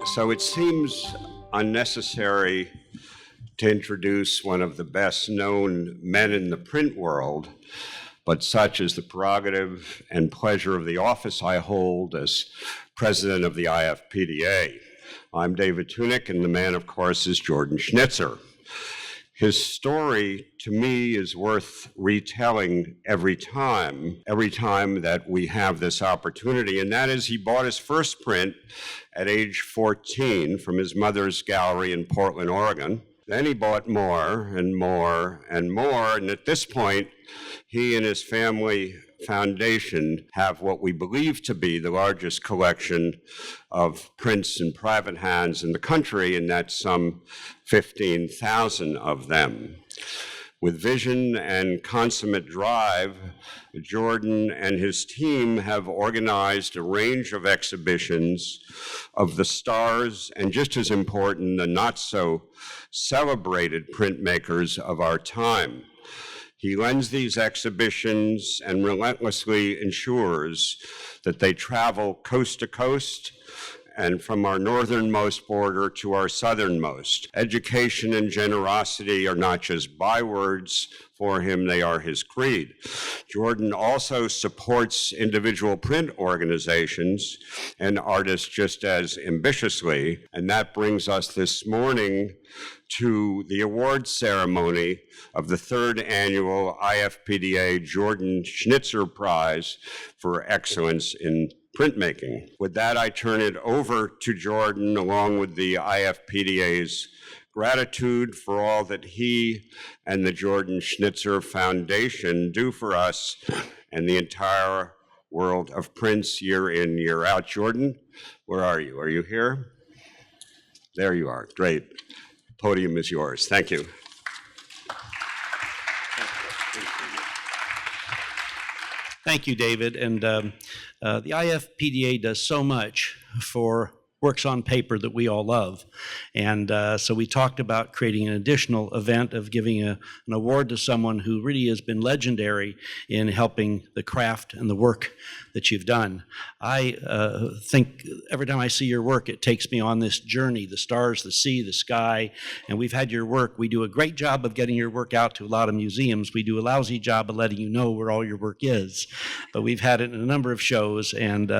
So it seems unnecessary to introduce one of the best known men in the print world, but such is the prerogative and pleasure of the office I hold as president of the IFPDA. I'm David Tunick, and the man, of course, is Jordan Schnitzer. His story, to me, is worth retelling every time that we have this opportunity, and that is he bought his first print at age 14 from his mother's gallery in Portland, Oregon. Then he bought more and more and more, and at this point, he and his family foundation have what we believe to be the largest collection of prints in private hands in the country, and that's some 15,000 of them. With vision and consummate drive, Jordan and his team have organized a range of exhibitions of the stars and, just as important, the not so celebrated printmakers of our time. He lends these exhibitions and relentlessly ensures that they travel coast to coast and from our northernmost border to our southernmost. Education and generosity are not just bywords for him, they are his creed. Jordan also supports individual print organizations and artists just as ambitiously, and that brings us this morning to the award ceremony of the third annual IFPDA Jordan Schnitzer Prize for Excellence in Printmaking. With that, I turn it over to Jordan, along with the IFPDA's gratitude for all that he and the Jordan Schnitzer Foundation do for us and the entire world of prints year in, year out. Jordan, where are you? Are you here? There you are. Great. Podium is yours. Thank you. Thank you, David. And the IFPDA does so much for works on paper that we all love. And so we talked about creating an additional event of giving an award to someone who really has been legendary in helping the craft and the work that you've done. I think every time I see your work, it takes me on this journey, the stars, the sea, the sky, and we've had your work. We do a great job of getting your work out to a lot of museums. We do a lousy job of letting you know where all your work is. But we've had it in a number of shows, and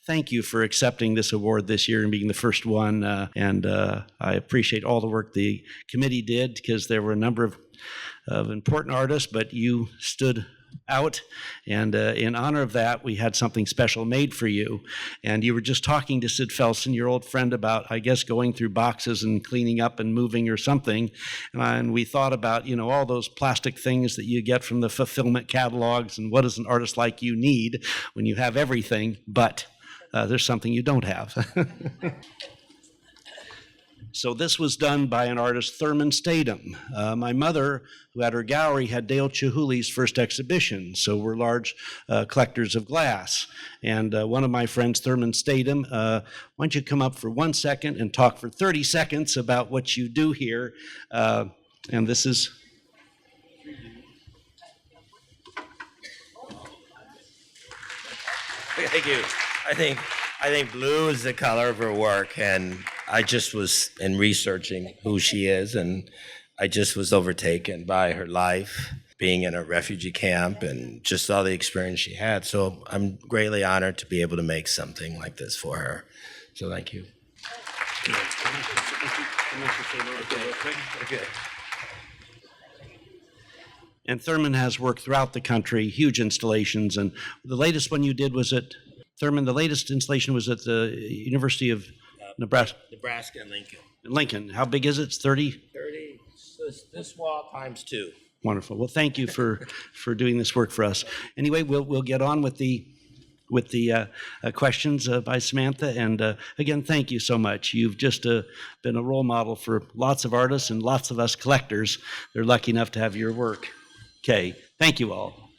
thank you for accepting this award this year and being the first one. I appreciate all the work the committee did, because there were a number of important artists, but you stood out, and in honor of that, we had something special made for you. And you were just talking to Sid Felsen, your old friend, about, I guess, going through boxes and cleaning up and moving or something. And we thought about, you know, all those plastic things that you get from the fulfillment catalogs, and what does an artist like you need when you have everything, but there's something you don't have. So this was done by an artist, Thurman Statham. My mother, who had her gallery, had Dale Chihuly's first exhibition, so we're large collectors of glass. And one of my friends, Thurman Statham, why don't you come up for 1 second and talk for 30 seconds about what you do here. And this is... Thank you. I think blue is the color of her work, and I just was in researching who she is, and I just was overtaken by her life, being in a refugee camp, and just all the experience she had. So I'm greatly honored to be able to make something like this for her. So thank you. Okay. And Thurman has worked throughout the country, huge installations, and the latest one you did was at, Thurman, the latest installation was at the University of Nebraska. Nebraska and Lincoln. Lincoln. How big is it? It's 30? 30, so this wall times 2. Wonderful. Well, thank you for doing this work for us. Anyway, we'll get on with the questions by Samantha. And again, thank you so much. You've just been a role model for lots of artists and lots of us collectors. They're lucky enough to have your work. Okay. Thank you all.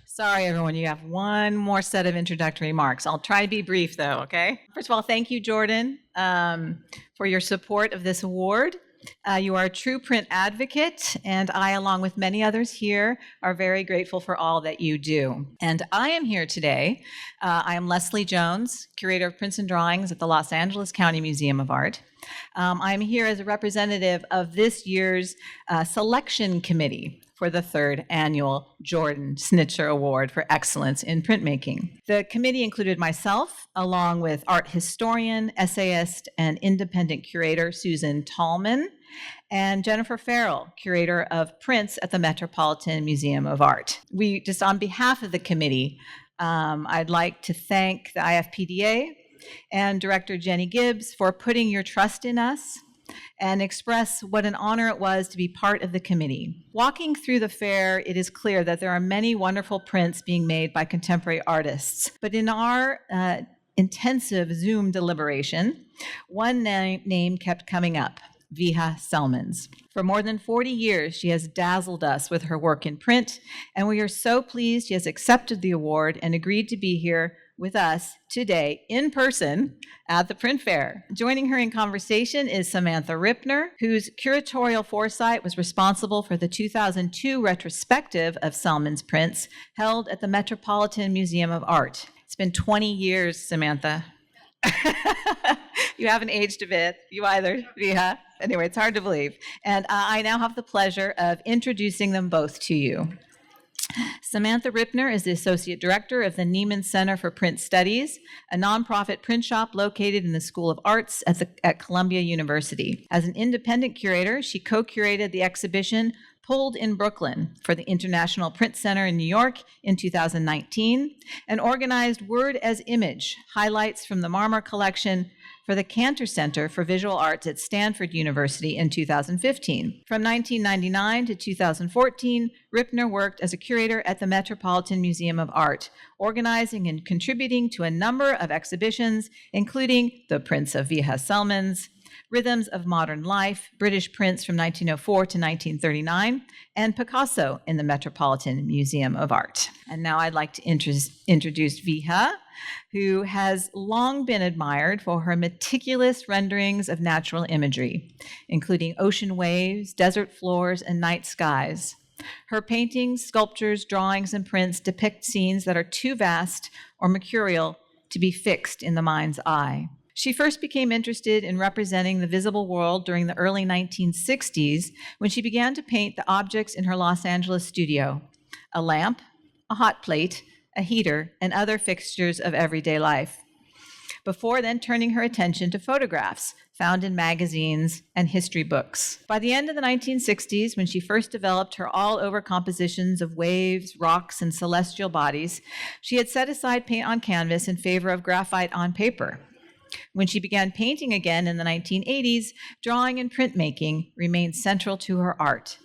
Sorry, everyone, you have one more set of introductory remarks. I'll try to be brief, though, okay? First of all, thank you, Jordan, for your support of this award. You are a true print advocate, and I, along with many others here, are very grateful for all that you do. And I am here today. I am Leslie Jones, Curator of Prints and Drawings at the Los Angeles County Museum of Art. I'm here as a representative of this year's selection committee for the 3rd annual Jordan Schnitzer Award for Excellence in Printmaking. The committee included myself, along with art historian, essayist, and independent curator Susan Tallman, and Jennifer Farrell, curator of prints at the Metropolitan Museum of Art. We, just on behalf of the committee, I'd like to thank the IFPDA and Director Jenny Gibbs for putting your trust in us and express what an honor it was to be part of the committee. Walking through the fair, it is clear that there are many wonderful prints being made by contemporary artists. But in our intensive Zoom deliberation, one name kept coming up: Vija Celmins. For more than 40 years, she has dazzled us with her work in print, and we are so pleased she has accepted the award and agreed to be here with us today in person at the print fair. Joining her in conversation is Samantha Rippner, whose curatorial foresight was responsible for the 2002 retrospective of Celmins prints held at the Metropolitan Museum of Art. It's been 20 years, Samantha. You haven't aged a bit. You either, Vija. Anyway, it's hard to believe. And I now have the pleasure of introducing them both to you. Samantha Rippner is the Associate Director of the Nieman Center for Print Studies, a nonprofit print shop located in the School of Arts at Columbia University. As an independent curator, she co-curated the exhibition Pulled in Brooklyn for the International Print Center in New York in 2019, and organized Word as Image, highlights from the Marmor Collection for the Cantor Center for Visual Arts at Stanford University in 2015. From 1999 to 2014, Rippner worked as a curator at the Metropolitan Museum of Art, organizing and contributing to a number of exhibitions, including the Prints of Vija Celmins, Rhythms of Modern Life, British Prints from 1904 to 1939, and Picasso in the Metropolitan Museum of Art. And now I'd like to introduce Vija, who has long been admired for her meticulous renderings of natural imagery, including ocean waves, desert floors, and night skies. Her paintings, sculptures, drawings, and prints depict scenes that are too vast or mercurial to be fixed in the mind's eye. She first became interested in representing the visible world during the early 1960s when she began to paint the objects in her Los Angeles studio: a lamp, a hot plate, a heater, and other fixtures of everyday life, before then turning her attention to photographs found in magazines and history books. By the end of the 1960s, when she first developed her all-over compositions of waves, rocks, and celestial bodies, she had set aside paint on canvas in favor of graphite on paper. When she began painting again in the 1980s, drawing and printmaking remained central to her art.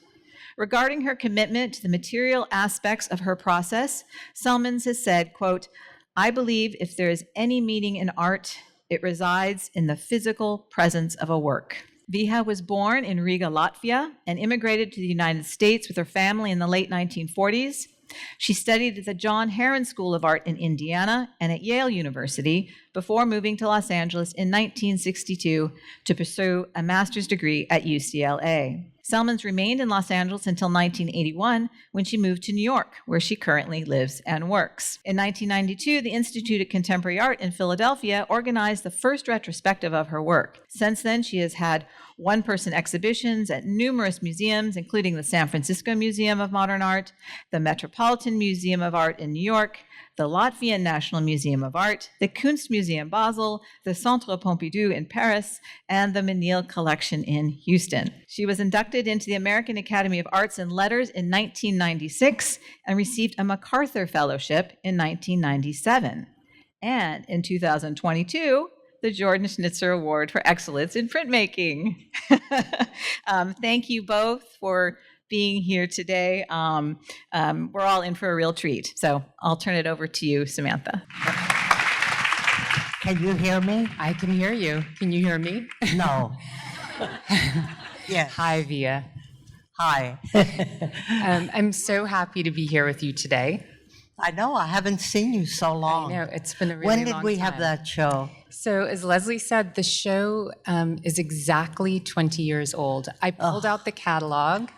Regarding her commitment to the material aspects of her process, Celmins has said, quote, "I believe if there is any meaning in art, it resides in the physical presence of a work." Vija was born in Riga, Latvia, and immigrated to the United States with her family in the late 1940s. She studied at the John Herron School of Art in Indiana and at Yale University before moving to Los Angeles in 1962 to pursue a master's degree at UCLA. Celmins remained in Los Angeles until 1981, when she moved to New York, where she currently lives and works. In 1992, the Institute of Contemporary Art in Philadelphia organized the first retrospective of her work. Since then, she has had one-person exhibitions at numerous museums, including the San Francisco Museum of Modern Art, the Metropolitan Museum of Art in New York, the Latvian National Museum of Art, the Kunstmuseum Basel, the Centre Pompidou in Paris, and the Menil Collection in Houston. She was inducted into the American Academy of Arts and Letters in 1996 and received a MacArthur Fellowship in 1997. And in 2022, the Jordan Schnitzer Award for Excellence in Printmaking. Thank you both for being here today. We're all in for a real treat. So I'll turn it over to you, Samantha. Can you hear me? I can hear you. Can you hear me? No. Yes. Hi, Vija. Hi. I'm so happy to be here with you today. I know, I haven't seen you so long. I know, it's been a really When did long we time. have that show? So, as Leslie said, the show is exactly 20 years old. I pulled out the catalog,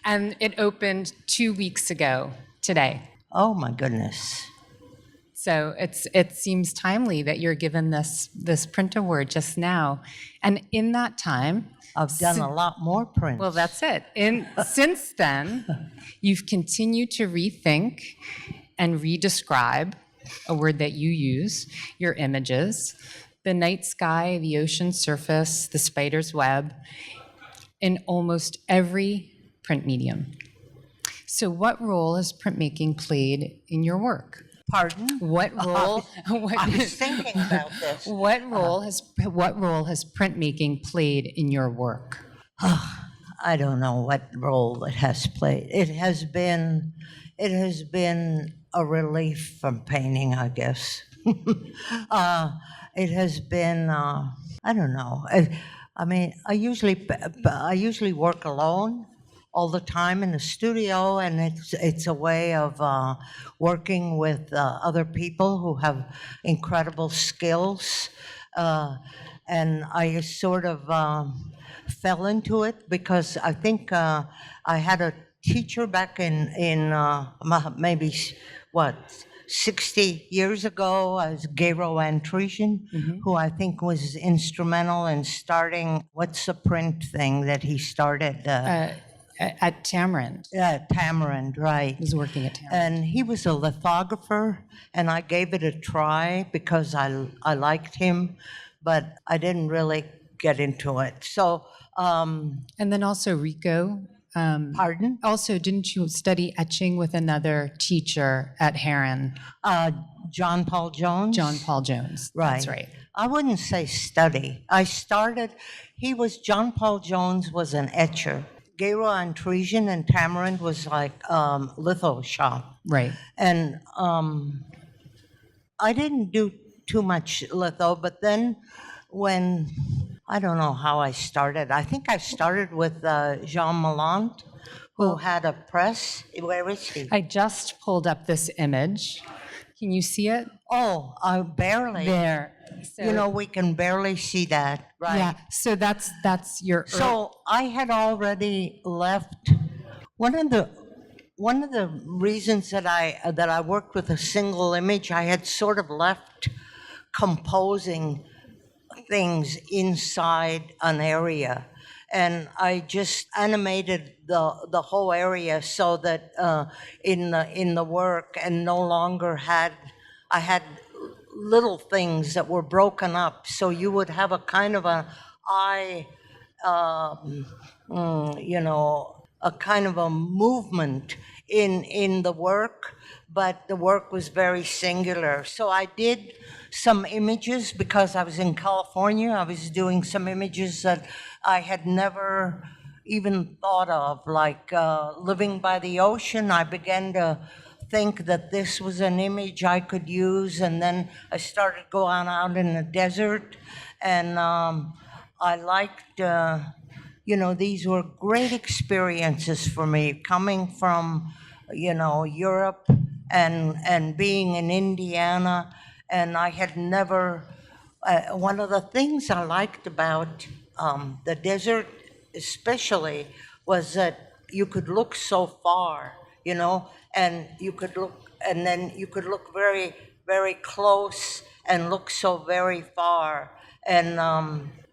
and it opened 2 weeks ago today. Oh, my goodness. So it seems timely that you're given this print award just now, and in that time, I've done a lot more prints. well, that's it. Since then, you've continued to rethink and redescribe a word that you use, your images, the night sky, the ocean surface, the spider's web, in almost every print medium. So what role has printmaking played in your work? Pardon? What role? I was thinking about this. What role has printmaking played in your work? I don't know what role it has played. It has been a relief from painting, I guess. It has been, I don't know. I mean, I usually work alone all the time in the studio, and it's a way of working with other people who have incredible skills. And I sort of fell into it because I think I had a teacher back in maybe, 60 years ago, as Gero Antresian, who I think was instrumental in starting, what's the print thing that he started? At Tamarind. Yeah, Tamarind, right. He was working at Tamarind. And he was a lithographer, and I gave it a try because I liked him, but I didn't really get into it. So, And then also Rico. pardon? Also, didn't you study etching with another teacher at Heron, John Paul Jones? John Paul Jones? Right. That's right. I wouldn't say study. John Paul Jones was an etcher. Gero Antresian and Tamarind was like litho shop. Right. And I didn't do too much litho, but then when, I don't know how I started. I think I started with Jean Mallant, who had a press. Where is he? I just pulled up this image. Can you see it? Oh, I barely. There. So, We can barely see that, right? yeah. So that's your. So I had already left. One of the reasons that I worked with a single image, I had sort of left composing things inside an area, and I just animated the whole area so that in the work, and no longer had little things that were broken up, so you would have a kind of an eye, a kind of a movement in the work, but the work was very singular. So I did some images because I was in California. I was doing some images that I had never even thought of, like living by the ocean. I began to think that this was an image I could use, and then I started going out in the desert, and I liked, these were great experiences for me, coming from, Europe and being in Indiana, and I had never, one of the things I liked about the desert especially was that you could look so far, and you could look, and then you could look very, very close and look so very far. And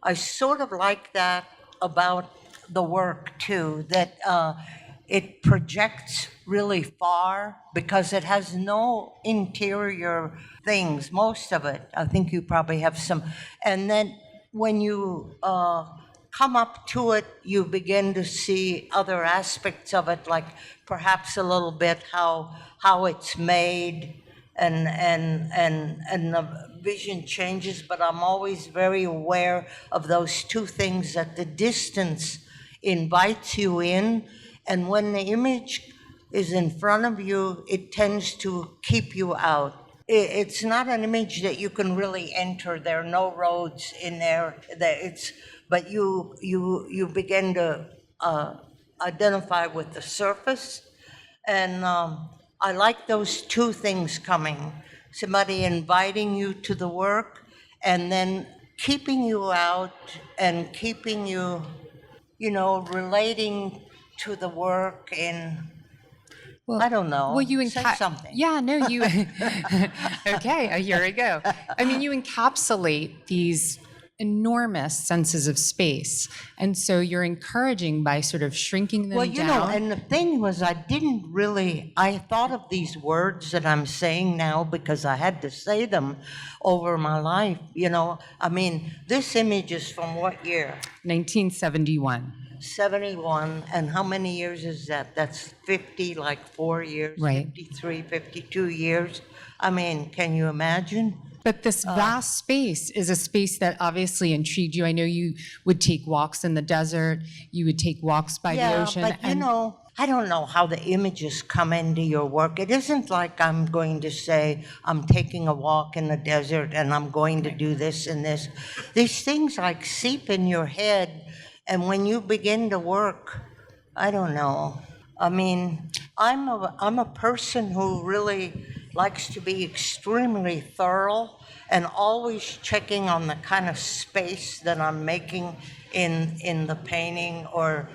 I sort of like that about the work too, that it projects really far because it has no interior things, most of it. I think you probably have some. And then when you come up to it, you begin to see other aspects of it, like perhaps a little bit how it's made, and the vision changes. But I'm always very aware of those two things, that the distance invites you in, and when the image is in front of you, it tends to keep you out. It's not an image that you can really enter. There are no roads in there. But you begin to identify with the surface. And I like those two things coming. Somebody inviting you to the work, and then keeping you out and keeping you, relating to the work in, Well, I don't know. Well, you Say something. Yeah, no, you. Okay, here we go. I mean, you encapsulate these enormous senses of space, and so you're encouraging by sort of shrinking them Well, down. and the thing was, I thought of these words that I'm saying now because I had to say them over my life, I mean, this image is from what year? 1971. 71, and how many years is that? That's 50, like 4 years, Right. 53, 52 years. I mean, can you imagine? But this vast space is a space that obviously intrigued you. I know you would take walks in the desert, you would take walks by the ocean. But I don't know how the images come into your work. It isn't like I'm going to say, I'm taking a walk in the desert and I'm going to do this and this. These things like seep in your head, and when you begin to work, I don't know. I mean, I'm a person who really likes to be extremely thorough and always checking on the kind of space that I'm making in the painting or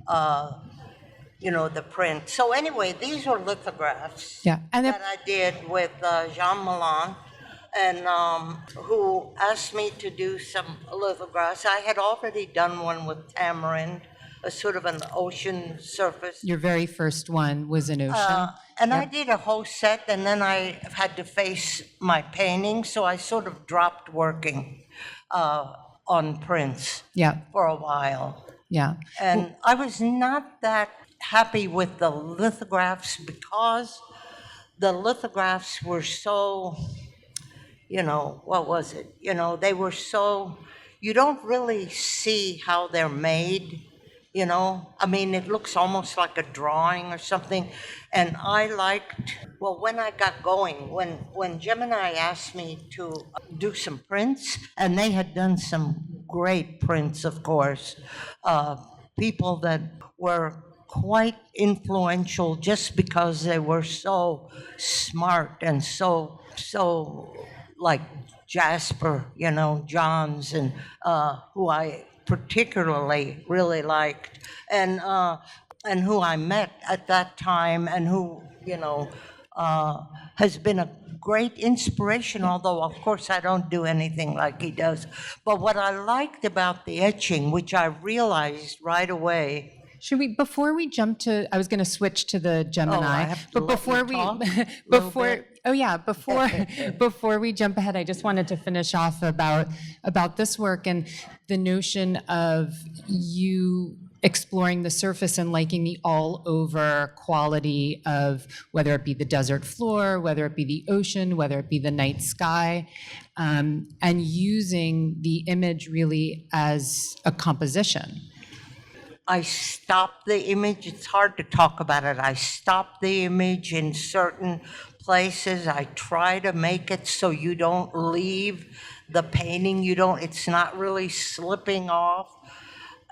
the print. So anyway, these are lithographs Yeah, and that I did with Jean Milan, and who asked me to do some lithographs. I had already done one with Tamarind, a sort of an ocean surface. your very first one was an ocean. And I did a whole set, and then I had to face my painting, so I sort of dropped working on prints Yeah, for a while. yeah. And I was not that happy with the lithographs because the lithographs were so, what was it? They were so, you don't really see how they're made. I mean, it looks almost like a drawing or something. And I liked, when I got going, when Gemini asked me to do some prints, and they had done some great prints, of course, people that were quite influential just because they were so smart and so like Jasper, Johns, and who I particularly really liked, and who I met at that time, and who has been a great inspiration. Although of course I don't do anything like he does. But what I liked about the etching, which I realized right away. Should we, before we jump to, I was going to switch to the Gemini, I have to but let before you we, talk a little before, bit? oh yeah, before we jump ahead, I just wanted to finish off about this work and the notion of you exploring the surface and liking the all-over quality of whether it be the desert floor, whether it be the ocean, whether it be the night sky, and using the image really as a composition. I stop the image. It's hard to talk about it. I stop the image in certain places. I try to make it so you don't leave the painting. It's not really slipping off,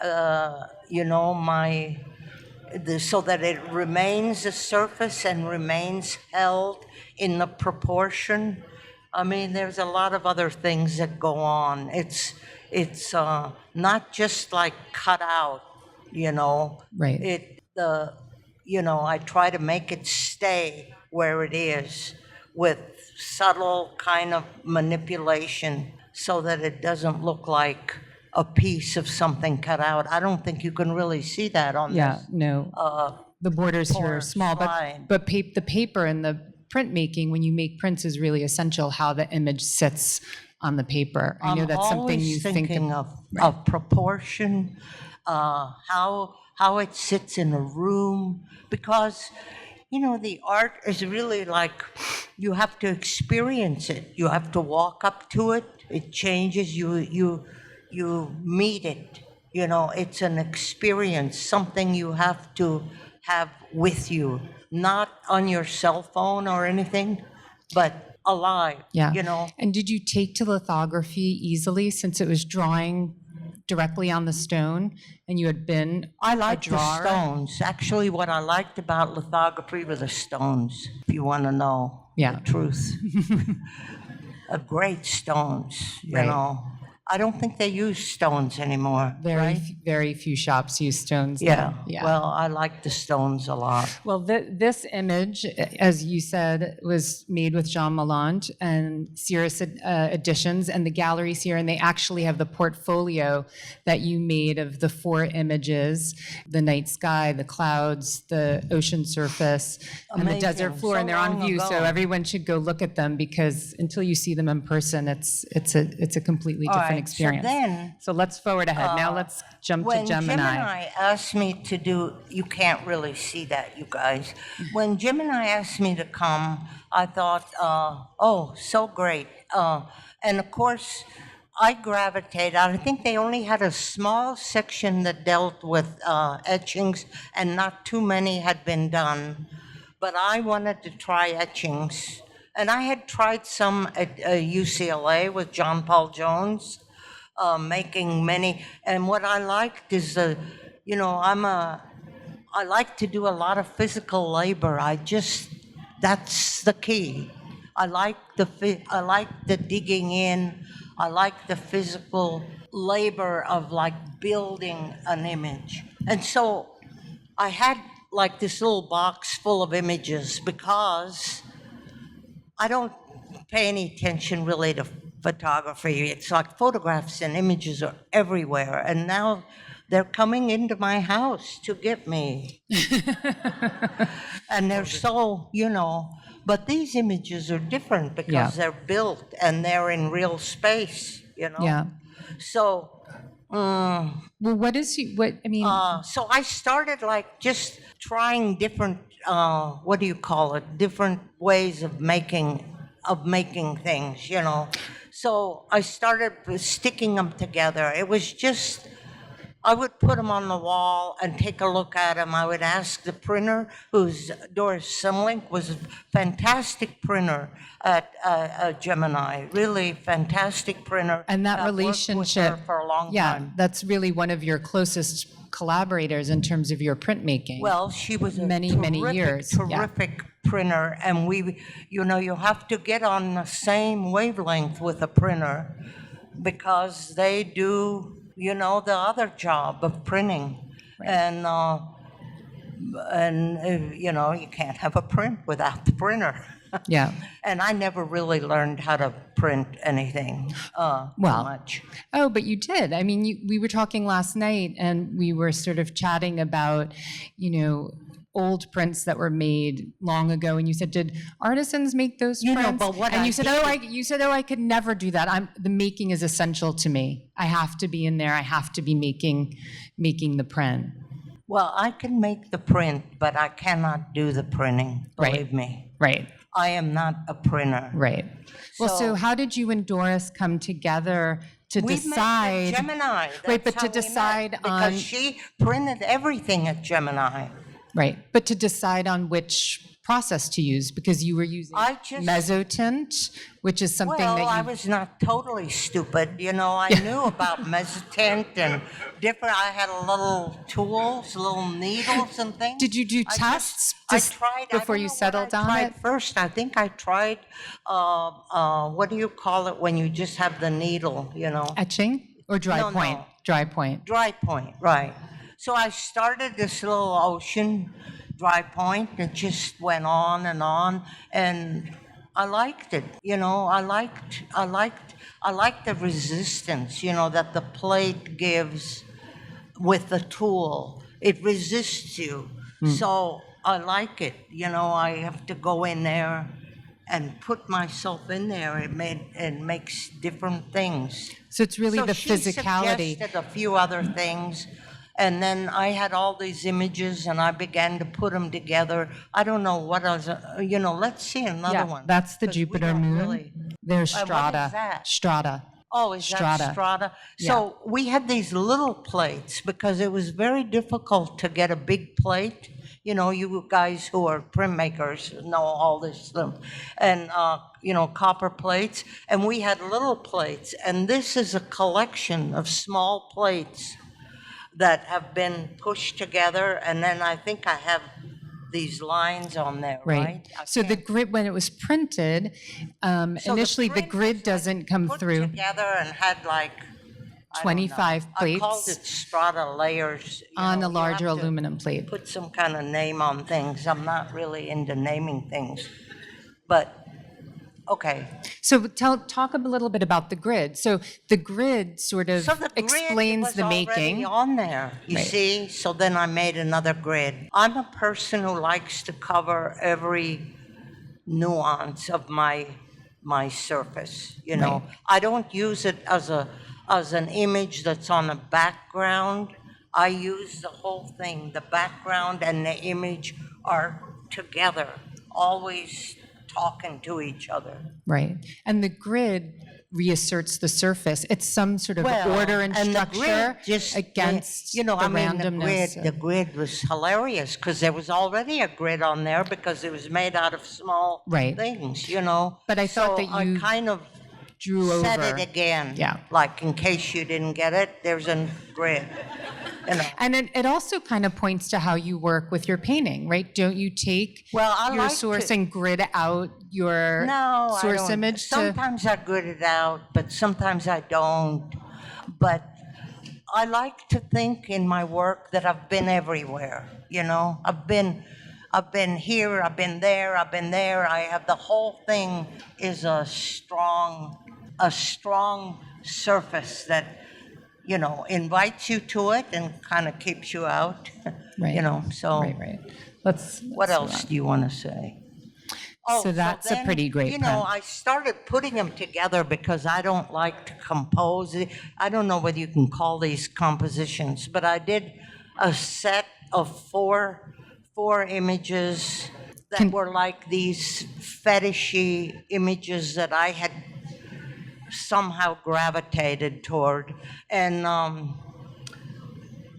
so that it remains a surface and remains held in the proportion. I mean, there's a lot of other things that go on. It's not just like cut out. Right. I try to make it stay where it is with subtle kind of manipulation so that it doesn't look like a piece of something cut out. I don't think you can really see that on Yeah, this. no. The borders here are small, slide. but the paper and the printmaking, when you make prints, is really essential how the image sits on the paper. I know that's something you think thinking of proportion, how it sits in a room, because the art is really like you have to experience it. You have to walk up to it. It changes. You meet it. It's an experience, something you have to have with you, not on your cell phone or anything, but alive. Yeah. And did you take to lithography easily since it was drawing directly on the stone and you had been I a like the drawer? stones. Actually, what I liked about lithography were the stones, if you want to know Yeah. the truth. great stones, you Right. know. I don't think they use stones anymore, right? Very few shops use stones. Yeah. now. Yeah. Well, I like the stones a lot. Well, this image, as you said, was made with Jean Malland and Cirrus Editions and the galleries here, and they actually have the portfolio that you made of the 4 images: the night sky, the clouds, the ocean surface, and the Amazing. desert floor, So and they're on long view. So ago. everyone should go look at them, because until you see them in person, it's a completely All different right, experience. So then, So let's forward ahead. Now let's jump to when Gemini. asked me to do, you can't really see that, you guys. When Gemini asked me to come, I thought, oh, so great. And of course, I gravitated. I think they only had a small section that dealt with etchings, and not too many had been done. But I wanted to try etchings. And I had tried some at UCLA with John Paul Jones, making many. And what I liked is, you know, I like to do a lot of physical labor. That's the key. I like the digging in. I like the physical labor of like building an image. And so I had like this little box full of images, because I don't pay any attention really to photography. It's like photographs and images are everywhere. And now they're coming into my house to get me. And they're so, you know, but these images are different because Yeah. they're built and they're in real space, you know? Yeah. So, Well, so I started like just trying different, what do you call it? Different ways of making things, you know. So I started sticking them together. It was just, I would put them on the wall and take a look at them. I would ask the printer, who's Doris Simlink, was a fantastic printer at Gemini, really fantastic printer. And that I've worked with relationship, her for a long yeah, time. that's really one of your closest collaborators in terms of your printmaking. Well, she was a Many years, yeah. terrific printer, and we, you know, you have to get on the same wavelength with a printer, because they do, you know, the other job of printing. And you know, you can't have a print without the printer. Yeah. And I never really learned how to print anything much. Oh, but you did. I mean, we were talking last night, and we were sort of chatting about, you know, old prints that were made long ago, and you said, "Did artisans make those You know, prints?" but what and I you said, did- "Oh, I could never do that. The making is essential to me. I have to be in there. I have to be making the print." Well, I can make the print, but I cannot do the printing, Right. believe me. Right. I am not a printer. Right. Well, so So- how did you and Doris come together to We decide? met at Gemini. Right, but That's to how we met, decide because on- she printed everything at Gemini. Right, but to decide on which process to use, because you were using I just- mezzotint, which is something Well, that you... I was not totally stupid. You know, I knew about mezzotint and different. I had little tools, little needles and things. Did you do tests before you settled on it? First, I think I tried. What do you call it when you just have the needle? You know, Etching or dry No, point? no. Dry point. dry point, right? So I started this little ocean dry point. It just went on, and I liked it. You know, I liked the resistance. You know, that the plate gives with the tool. It resists you. So I like it. You know, I have to go in there and put myself in there. It makes different things. So it's really So the she physicality. suggested a few other things, and then I had all these images, and I began to put them together. I don't know what else. You know, let's see another one. That's the 'cause we Jupiter don't moon. really- There's what is strata. that? Strata. Oh, is Strata. that strata? Yeah. So we had these little plates because it was very difficult to get a big plate. You know, you guys who are printmakers know all this stuff. And, you know, copper plates. And we had little plates. And this is a collection of small plates that have been pushed together. And then I think I have these lines on there, Right. right? I So the can't- grid, when it was printed, so initially the print grid was, like, doesn't come put through. together and had like I don't know. 25 I called plates it strata layers. on a you larger have to aluminum plate. Put some kind of name on things. I'm not really into naming things, but okay. So talk a little bit about the grid. So the grid sort of So the grid explains was the already making. on there, you Right. see? So then I made another grid. I'm a person who likes to cover every nuance of my surface, you know. Right. I don't use it as an image that's on a background. I use the whole thing. The background and the image are together, always talking to each other. Right. And the grid reasserts the surface. It's some sort of order and the structure grid just against you know, the I mean, randomness. the grid was hilarious because there was already a grid on there because it was made out of small Right. things, you know. But I thought So that you I kind of drew said over. it again. Yeah. Like in case you didn't get it, there's a grid. You know. And it also kind of points to how you work with your painting, right? Don't you take Well, I your like source to- and grid out your No, I source don't. image to? Sometimes I grid it out, but sometimes I don't. But I like to think in my work that I've been everywhere. You know, I've been here, I've been there, I've been there. I have the whole thing is a strong surface that, you know, invites you to it and kind of keeps you out. Right. You know, so Right. Let's what move else on. do you want to say? So that's a then, pretty great You know, print. I started putting them together because I don't like to compose. I don't know whether you can call these compositions, but I did a set of four images that were like these fetishy images that I had somehow gravitated toward. And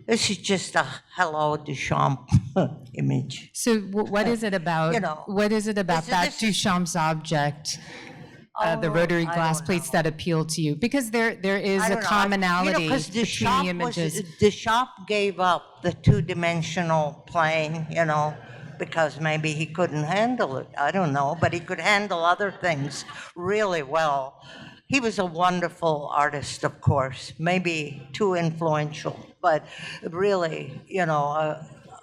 this is just a hello Duchamp image. So what is it about? You know, what is it about this- that this is- Duchamp's object, the Oh, rotary I glass don't plates know. that appeal to you? Because there is I a don't know. commonality You know, 'cause between the images. Duchamp gave up the two-dimensional plane, you know, because maybe he couldn't handle it. I don't know, but he could handle other things really well. He was a wonderful artist, of course, maybe too influential, but really, you know,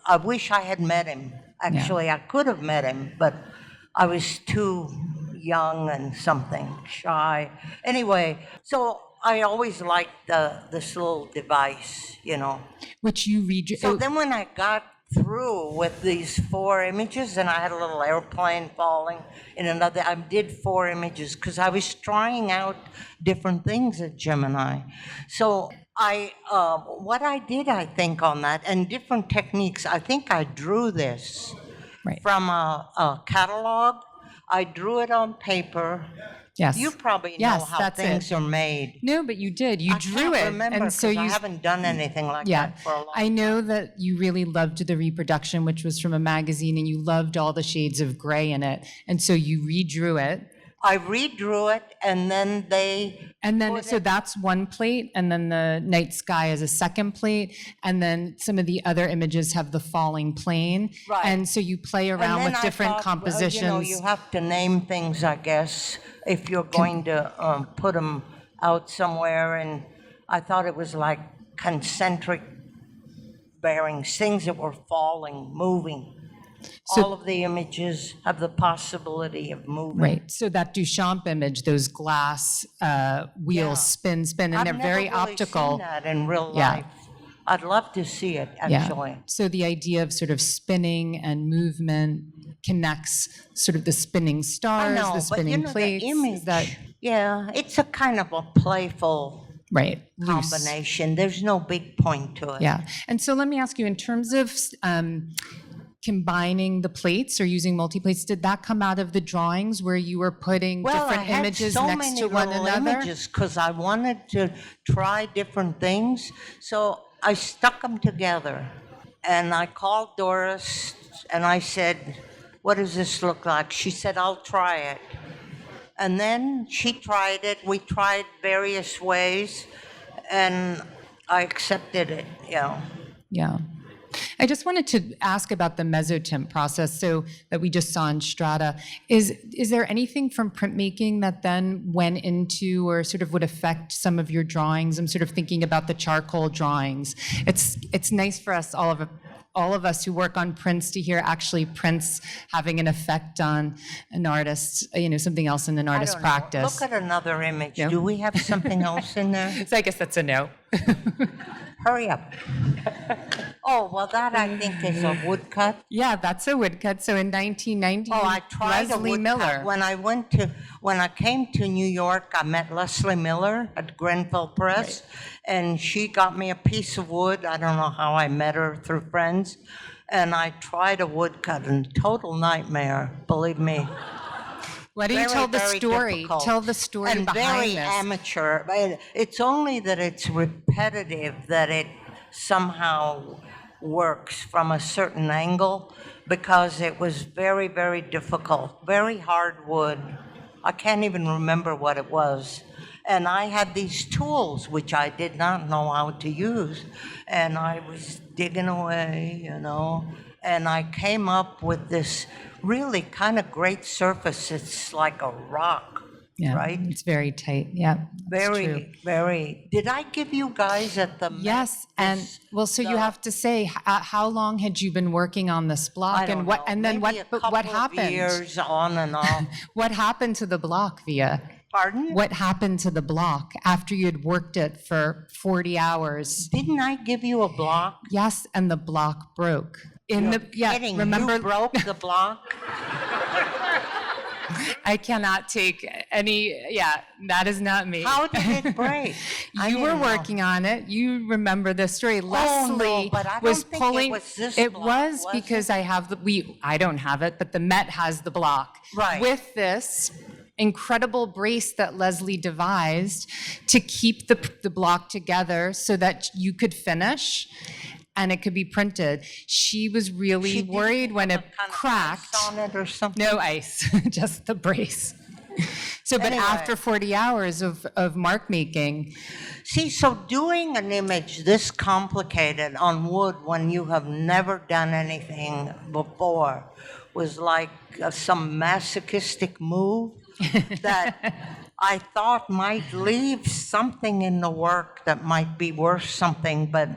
I wish I had met him. Actually, I could have met him, but I was too young and something, shy. Anyway, so I always liked this little device, you know. Which you read. So then when I got through with these four images, and I had a little airplane falling in another, I did four images because I was trying out different things at Gemini. So what I did, I think, on that, and different techniques, I think I drew this Right. from a catalog. I drew it on paper. Yes. You probably know Yes, how that's things it. are made. No, but you did. You I drew can't it, remember and so 'cause you. I haven't done anything like Yeah, that for a long I know that you really loved the reproduction, which was from a magazine, and you loved all the shades of gray in it, and so you redrew it. I redrew it, and then And then, so that's one plate, and then the night sky is a second plate, and then some of the other images have the falling plane. Right. And so you play around and with then different I thought, compositions. You know, you have to name things, I guess, if you're going to put them out somewhere. And I thought it was like concentric bearings, things that were falling, moving. So- All of the images have the possibility of moving. Right, so that Duchamp image, those glass wheels Yeah. spin, and I've they're never very really optical. seen that in real Yeah. life. I'd love to see it, actually. Yeah. So the idea of sort of spinning and movement connects sort of the spinning I stars, know, the but spinning you know, plates. the image, Is that yeah, it's a kind of a playful right? Loose. combination. There's no big point to it. Yeah. And so let me ask you, in terms of combining the plates or using multi-plates, did that come out of the drawings where you were putting Well, I different had images so next many to one little another? images because I wanted to try different things. So I stuck them together, and I called Doris, and I said, "What does this look like?" She said, "I'll try it." And then she tried it. We tried various ways, and I accepted it. You know. Yeah. I just wanted to ask about the mezzotint process, so that we just saw in Strata. Is there anything from printmaking that then went into or sort of would affect some of your drawings? I'm sort of thinking about the charcoal drawings. It's nice for us, all of us who work on prints, to hear actually prints having an effect on an artist, something else in an I artist's don't know. practice. Look at another image. Yeah. Do we have something else in there? So I guess that's a no. Hurry up. Oh, well, that I think is a woodcut. Yeah, that's a woodcut. So in 1990, Oh, I tried a Leslie woodcut. Miller. When I came to New York, I met Leslie Miller at Grenfell Press, and she got me a piece of wood. I don't know how I met her, through friends, and I tried a woodcut, and total nightmare, believe me. Why don't you tell the Very story? difficult. Tell the story and behind very this. amateur. But it's only that it's repetitive that it somehow works from a certain angle, because it was very, very difficult, very hard wood. I can't even remember what it was. And I had these tools which I did not know how to use, and I was digging away, and I came up with this really kind of great surface. It's like a rock, Yeah, right? it's very tight. Yeah, that's true. Very, very. Did I give you guys at the Met Yes, and this- well, so you the- have to say how long had you been working on this block, I don't and what, know, and then maybe what? But what a couple of happened? years on and off. What happened to the block, Via? Pardon? What happened to the block after you had worked it for 40 hours? Didn't I give you a block? Yes, and the block broke. Kidding. Remember, You broke the block? I cannot take any. Yeah, that is not me. How did it break? I You were didn't know. working on it. You remember this story. no, Leslie but I don't was think it pulling. was this it block, was was because I have I don't have it, but the Met has the block. Right. With this incredible brace that Leslie devised to keep the block together so that you could finish and it could be printed. She was really She didn't worried when have it a kind of cracked. ice on it or something? No ice, just the brace. So, but Anyway. after 40 hours of mark making, See, so doing an image this complicated on wood when you have never done anything before was like some masochistic move that I thought might leave something in the work that might be worth something, but,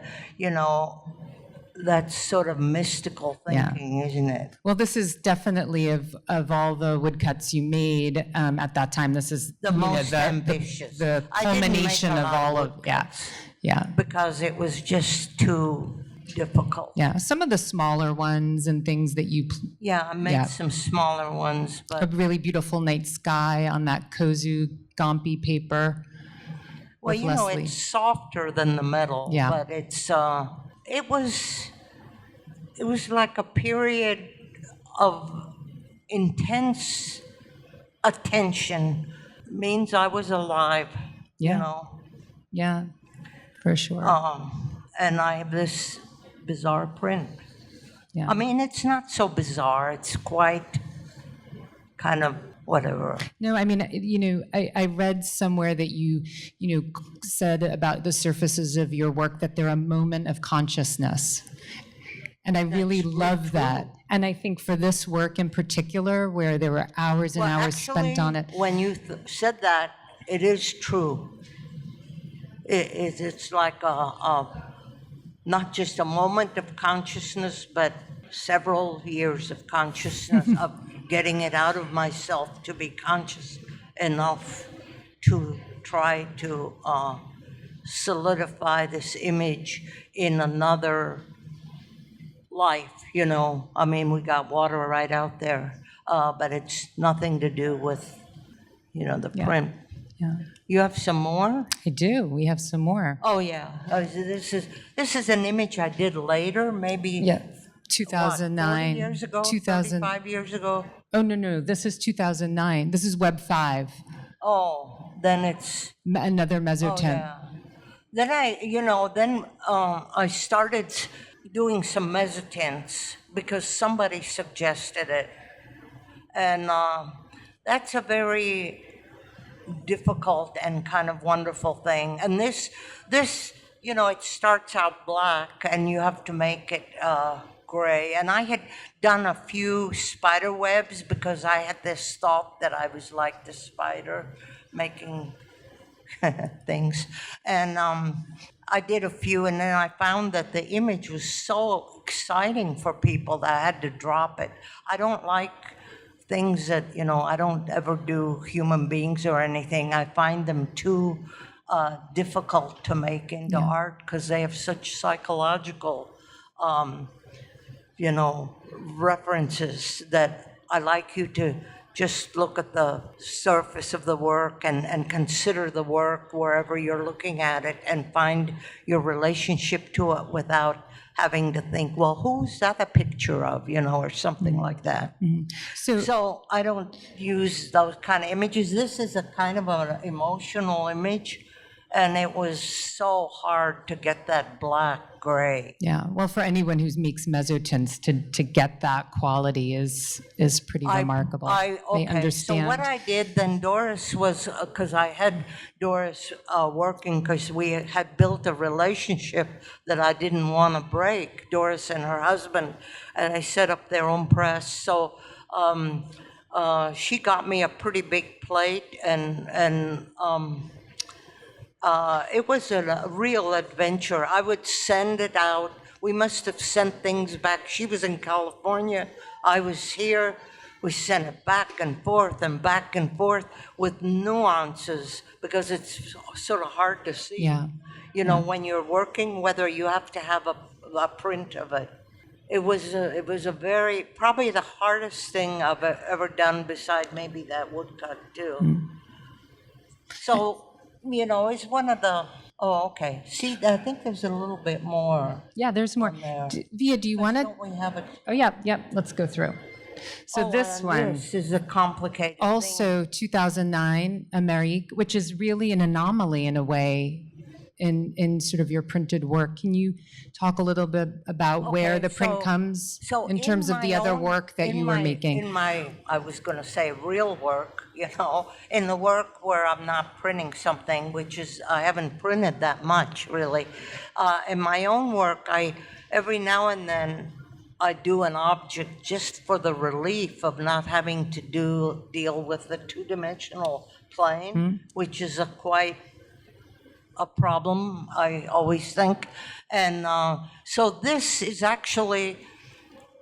that's sort of mystical Yeah. thinking, isn't it? well, this is definitely of all the woodcuts you made at that time. This is The most ambitious. the I didn't make culmination a of lot all of of woodcuts. yeah. Because it was just too difficult. Yeah, some of the smaller ones and things that you Yeah, I made Yeah. some smaller ones, a but really beautiful night sky on that Kozu Gompi paper. well, with Leslie. it's softer than the metal. Yeah. But it was like a period of intense attention. Means I was alive, Yeah. Yeah, for sure. and I have this bizarre print. Yeah. I mean, it's not so bizarre. It's quite kind of whatever. No, I mean, I read somewhere that you said about the surfaces of your work that they're a moment of consciousness. And I really love that. And I think for this work in particular, where there were hours and hours spent on it. When you said that, it is true. It's like not just a moment of consciousness, but several years of consciousness, of getting it out of myself to be conscious enough to try to solidify this image in another life, I mean, we got water right out there, but it's nothing to do with, the print. Yeah, You have some more? I do. We have some more. Oh, yeah. This is an image I did later, maybe. Yeah, what, 2009. 40 years ago? 2000. 35 years ago? Oh, no. This is 2009. This is Web 5. Oh, then it's. Another Oh, mezzotint. yeah. Then I started doing some mezzotints because somebody suggested it. And that's a very difficult and kind of wonderful thing. And this it starts out black and you have to make it gray. And I had done a few spider webs because I had this thought that I was like the spider making things. And I did a few, and then I found that the image was so exciting for people that I had to drop it. I don't like things that, I don't ever do human beings or anything. I find them too difficult to make into art because they have such psychological, references that I like you to just look at the surface of the work and consider the work wherever you're looking at it and find your relationship to it without having to think, well, who's that a picture of, or something like that. So I don't use those kind of images. This is a kind of an emotional image, and it was so hard to get that black gray. Yeah, well, for anyone who makes mezzotints, to get that quality is pretty remarkable. They understand. So what I did then, Doris was, because I had Doris working, because we had built a relationship that I didn't want to break, Doris and her husband, and they set up their own press. So she got me a pretty big plate, and it was a real adventure. I would send it out. We must have sent things back. She was in California. I was here. We sent it back and forth with nuances because it's sort of hard to see. Yeah. When you're working, whether you have to have a print of it. It was a very, probably the hardest thing I've ever done beside maybe that woodcut too. So, it's one of the, okay. See, I think there's a little bit more. Yeah, there's more. there. Via, do you want to? Don't we have it? Oh, yeah, let's go through. So this and one, This is a complicated thing. also 2009, Amerique, which is really an anomaly in a way in sort of your printed work. Can you talk a little bit about where Okay, the print so- comes So in terms of my the other own- work that in you were my- making? In my, I was going to say real work, in the work where I'm not printing something, which is, I haven't printed that much, really. In my own work, every now and then, I do an object just for the relief of not having to deal with the two-dimensional plane, which is quite a problem, I always think. And so this is actually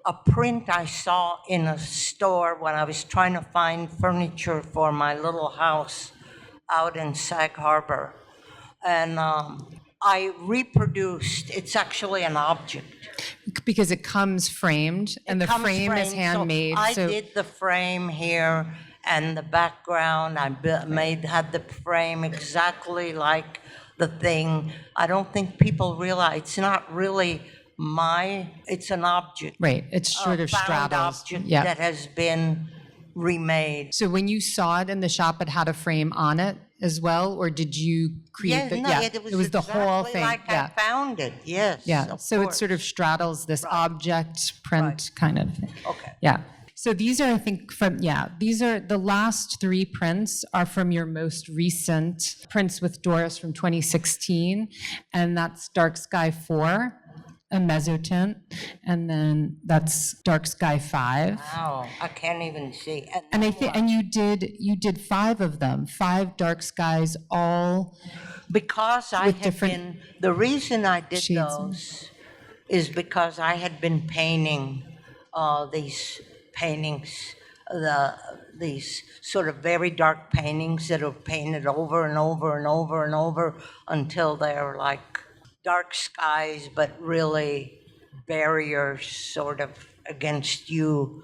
a print I saw in a store when I was trying to find furniture for my little house out in Sag Harbor. And I reproduced, it's actually an object. Because it comes framed, and the Comes frame is framed, handmade. So I so did the frame here and the background. I had the frame exactly like the thing. I don't think people realize it's not really it's an object. Right, it sort of Found straddles. object Yeah. that has been remade. So when you saw it in the shop, it had a frame on it as well, or did you create the? It was the whole exactly thing. like yeah. I found it. Yes. Yeah, of so it course. sort of straddles this object print kind of thing. Okay. Yeah. So these are, I think, these are the last three prints are from your most recent prints with Doris from 2016, and that's Dark Sky 4, a mezzotint, and then that's Dark Sky 5. Wow, I can't even see. And I think, and you did 5 of them, 5 Dark Skies, all Because I with had different the reason I did shades. those is because I had been painting these paintings, these sort of very dark paintings that are painted over and over and over and over until they're like dark skies, but really barriers sort of against you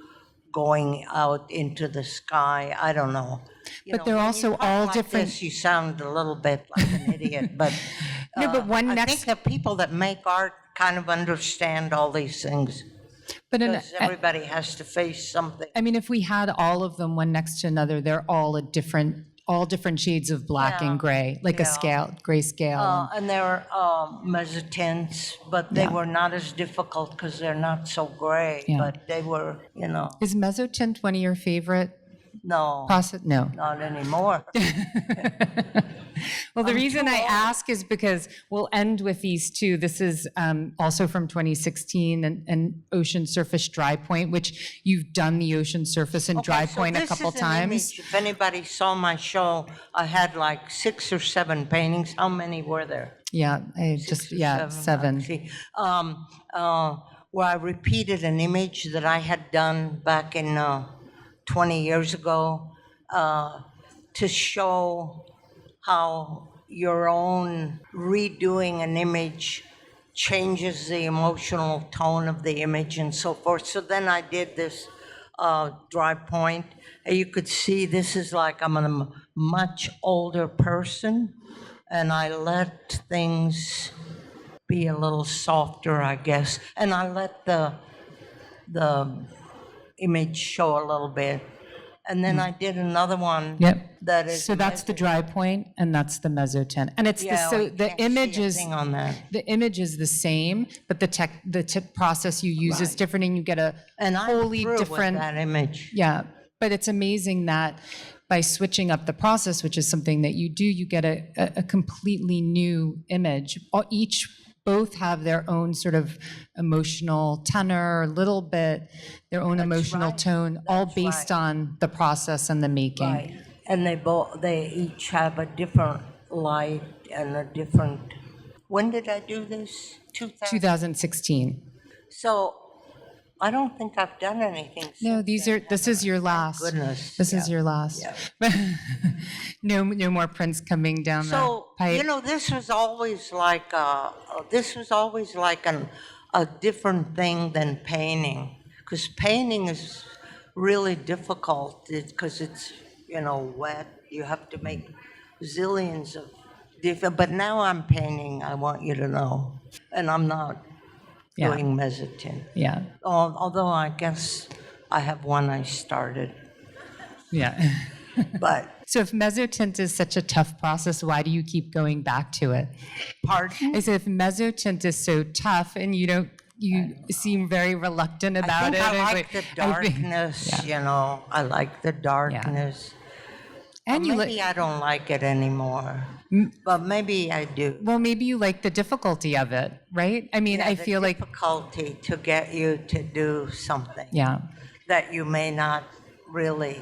going out into the sky. I don't know. But they're when you also talk all like different- this, you sound a little bit like an idiot, but No, but one I next- think the people that make art kind of understand all these things But because everybody has to face something. I mean, if we had all of them one next to another, they're all different shades of black Yeah, and gray, like a yeah. scale, grayscale. And they're mezzotints, but they Yeah. were not as difficult because they're not so gray. Yeah. But they were, Is mezzotint one of your favorite no, process? No. not anymore. Well, the I'm reason too I old. ask is because we'll end with these two. This is also from 2016, and ocean surface dry point, which you've done the ocean surface and dry so point a this couple is an times. image. If anybody saw my show, I had like 6 or 7 paintings. How many were there? Yeah, I 6 just, or yeah, 7. let's see. Where I repeated an image that I had done back in 20 years ago to show how your own redoing an image changes the emotional tone of the image and so forth. So then I did this dry point. And you could see this is like I'm a much older person, and I let things be a little softer, I guess. And I let the image show a little bit. And then I did another one Yep. that is So that's the dry point, and that's the mezzotint. And it's yeah, so I the can't see image a is thing on that. the image is the same, but the tip process you use is different, and you get a And I'm wholly through different. with that image. Yeah, but it's amazing that by switching up the process, which is something that you do, you get a completely new image. Both have their own sort of emotional tenor, a little bit, their own emotional right. tone, all That's based right. on the process and the making. Right. And they each have a different light and a different. When did I do this? 2000. 2016. So I don't think I've done anything. No, since this is your last. goodness, This is yeah, your last. yeah. No more prints coming down So the pipe. you know, this was always like a different thing than painting, because painting is really difficult because it's wet. You have to make zillions of different. But now I'm painting. I want you to know, and I'm not Yeah. doing mezzotint. Yeah, Although I guess I have one I started, yeah. but So if mezzotint is such a tough process, why do you keep going back to it? pardon. I said, if mezzotint is so tough and you seem very reluctant about I think it. I and like the I think- darkness, I like the darkness. And you Maybe I don't like it anymore, but maybe I do. well, maybe you like the difficulty of it, right? I mean, Yeah, I the feel like, difficulty to get you to do something yeah, that you may not really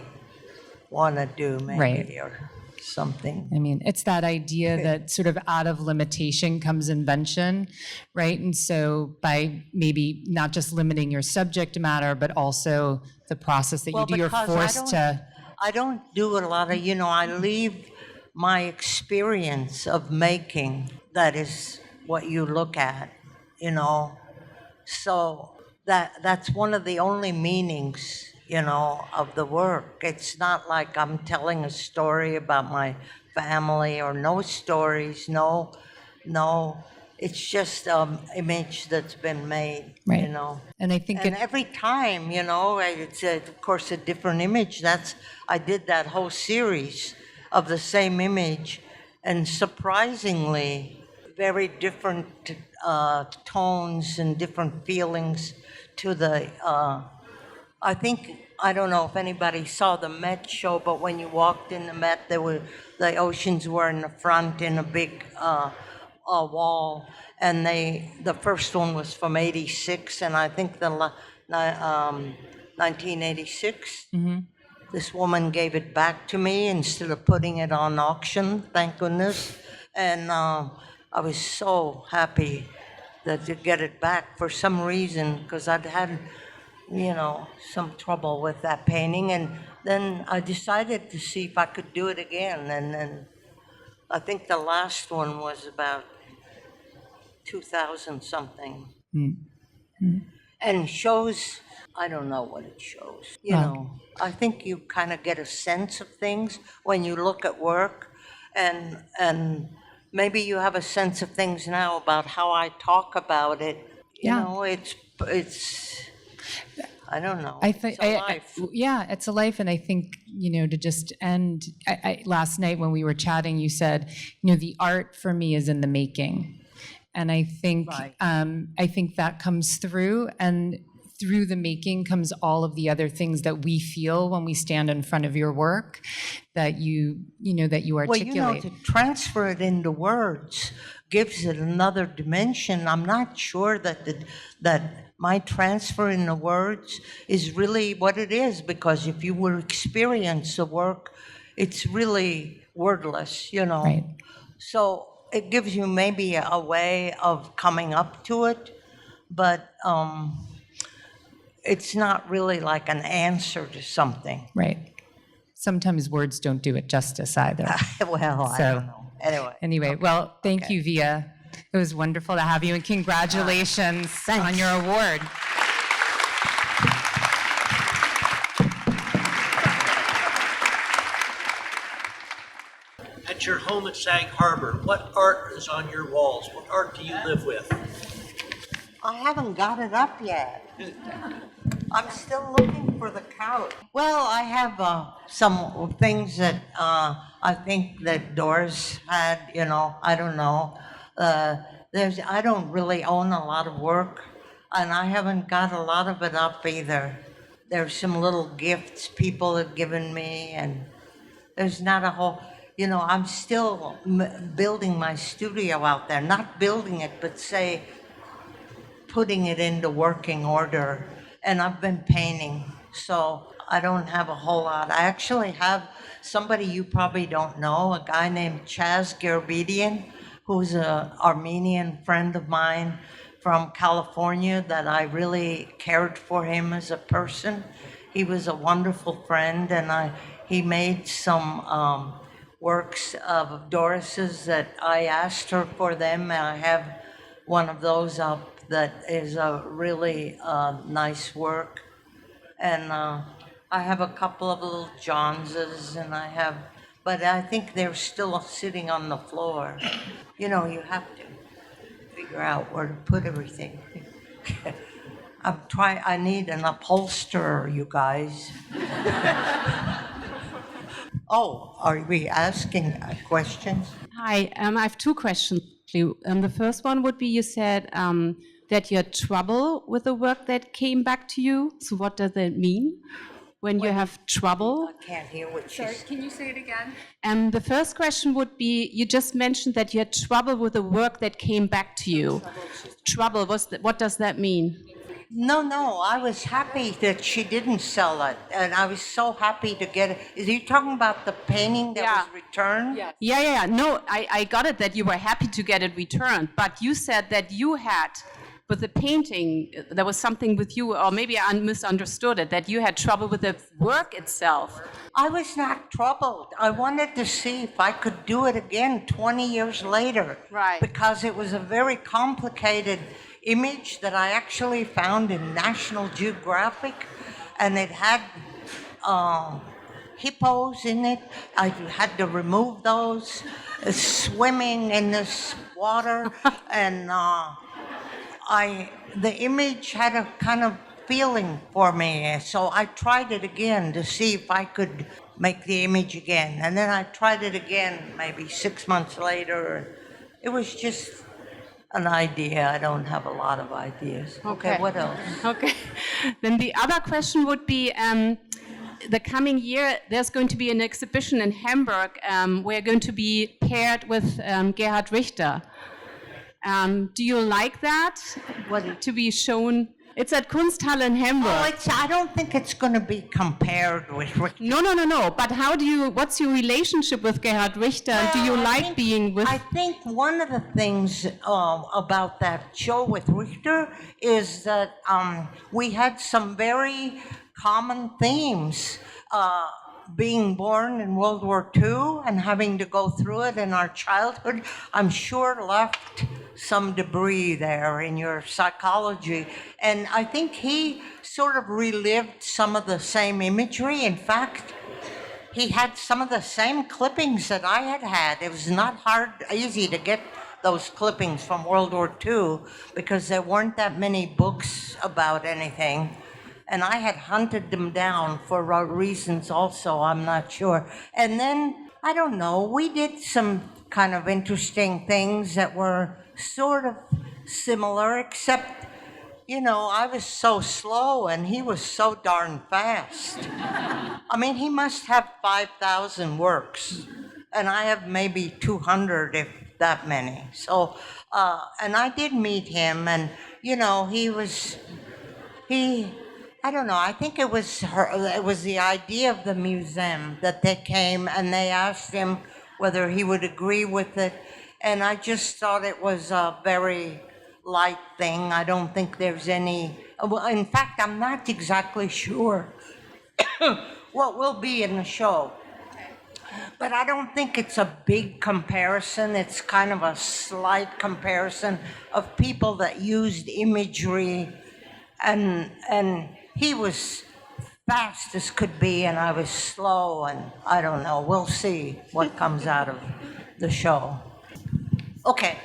want to do, maybe, Right. or something. I mean, it's that idea that sort of out of limitation comes invention, right? And so by maybe not just limiting your subject matter, but also the process that you do, you're because forced to, I don't do a lot of, I leave my experience of making, that is what you look at, So that's one of the only meanings, of the work. It's not like I'm telling a story about my family or no stories, no. It's just image that's been made, Right. And I think And every time, it's of course a different image. I did that whole series of the same image, and surprisingly, very different tones and different feelings to the. I don't know if anybody saw the Met show, but when you walked in the Met, the oceans were in the front in a big wall, and the first one was from '86, and I think 1986. This woman gave it back to me instead of putting it on auction, thank goodness, and I was so happy to get it back for some reason, because I'd had some trouble with that painting, and then I decided to see if I could do it again, and then I think the last one was about 2000 something. And shows, I don't know what it shows. I think you kind of get a sense of things when you look at work, and maybe you have a sense of things now about how I talk about it. It's I don't know. It's a life. yeah, it's a life. And I think, to just end, last night when we were chatting, you said, the art for me is in the making. And I think, Right. I think that comes through, and through the making comes all of the other things that we feel when we stand in front of your work that that you articulate. To transfer it into words gives it another dimension. I'm not sure that my transfer into words is really what it is, because if you were experience the work, it's really wordless, Right. So it gives you maybe a way of coming up to it, but it's not really like an answer to something. Right. Sometimes words don't do it justice either. Well, I So- don't know. Anyway, well, thank you, Vija. It was wonderful to have you, and congratulations on your award. At your home at Sag Harbor, what art is on your walls? What art do you live with? I haven't got it up yet. I'm still looking for the couch. Well, I have some things that I think that Doris had, I don't know. I don't really own a lot of work, and I haven't got a lot of it up either. There's some little gifts people have given me, and there's not a whole, I'm still building my studio out there. Not building it, but putting it into working order. And I've been painting, so I don't have a whole lot. I actually have somebody you probably don't know, a guy named Chaz Gerbedian, who's an Armenian friend of mine from California that I really cared for him as a person. He was a wonderful friend, and he made some works of Doris's that I asked her for them, and I have one of those up that is a really nice work. And I have a couple of little Joneses, but I think they're still sitting on the floor. You have to figure out where to put everything. I need an upholsterer, you guys. Oh, are we asking questions? Hi, I have two questions. The first one would be, you said that you had trouble with the work that came back to you. So what does that mean when you have trouble? I can't hear what she's saying. Can you say it again? The first question would be, you just mentioned that you had trouble with the work that came back to you. Trouble, what does that mean? No, I was happy that she didn't sell it, and I was so happy to get it. Is you talking about the painting that was returned? Yeah. No, I got it that you were happy to get it returned, but you said that you had, with the painting, there was something with you, or maybe I misunderstood it, that you had trouble with the work itself. I was not troubled. I wanted to see if I could do it again 20 years later. Right. Because it was a very complicated image that I actually found in National Geographic, and it had hippos in it. I had to remove those, swimming in this water, and the image had a kind of feeling for me, so I tried it again to see if I could make the image again, and then I tried it again maybe 6 months later. It was just an idea. I don't have a lot of ideas. Okay, what else? Okay. Then the other question would be, the coming year, there's going to be an exhibition in Hamburg. We're going to be paired with Gerhard Richter. Do you like that? To be shown? It's at Kunsthalle in Hamburg. I don't think it's going to be compared with Richter. No. But what's your relationship with Gerhard Richter? Do you like being with? I think one of the things about that show with Richter is that we had some very common themes. Being born in World War II and having to go through it in our childhood, I'm sure left some debris there in your psychology. And I think he sort of relived some of the same imagery. In fact, he had some of the same clippings that I had. It was not easy to get those clippings from World War II because there weren't that many books about anything. And I had hunted them down for reasons also, I'm not sure. And then, I don't know, we did some kind of interesting things that were sort of similar, except, I was so slow and he was so darn fast. I mean, he must have 5,000 works, and I have maybe 200, if that many. So, and I did meet him, and, I don't know, I think it was the idea of the museum that they came and they asked him whether he would agree with it. And I just thought it was a very light thing. I don't think there's any, well, in fact, I'm not exactly sure what will be in the show. But I don't think it's a big comparison. It's kind of a slight comparison of people that used imagery, and he was fast as could be, and I was slow, and I don't know. We'll see what comes out of the show. Okay.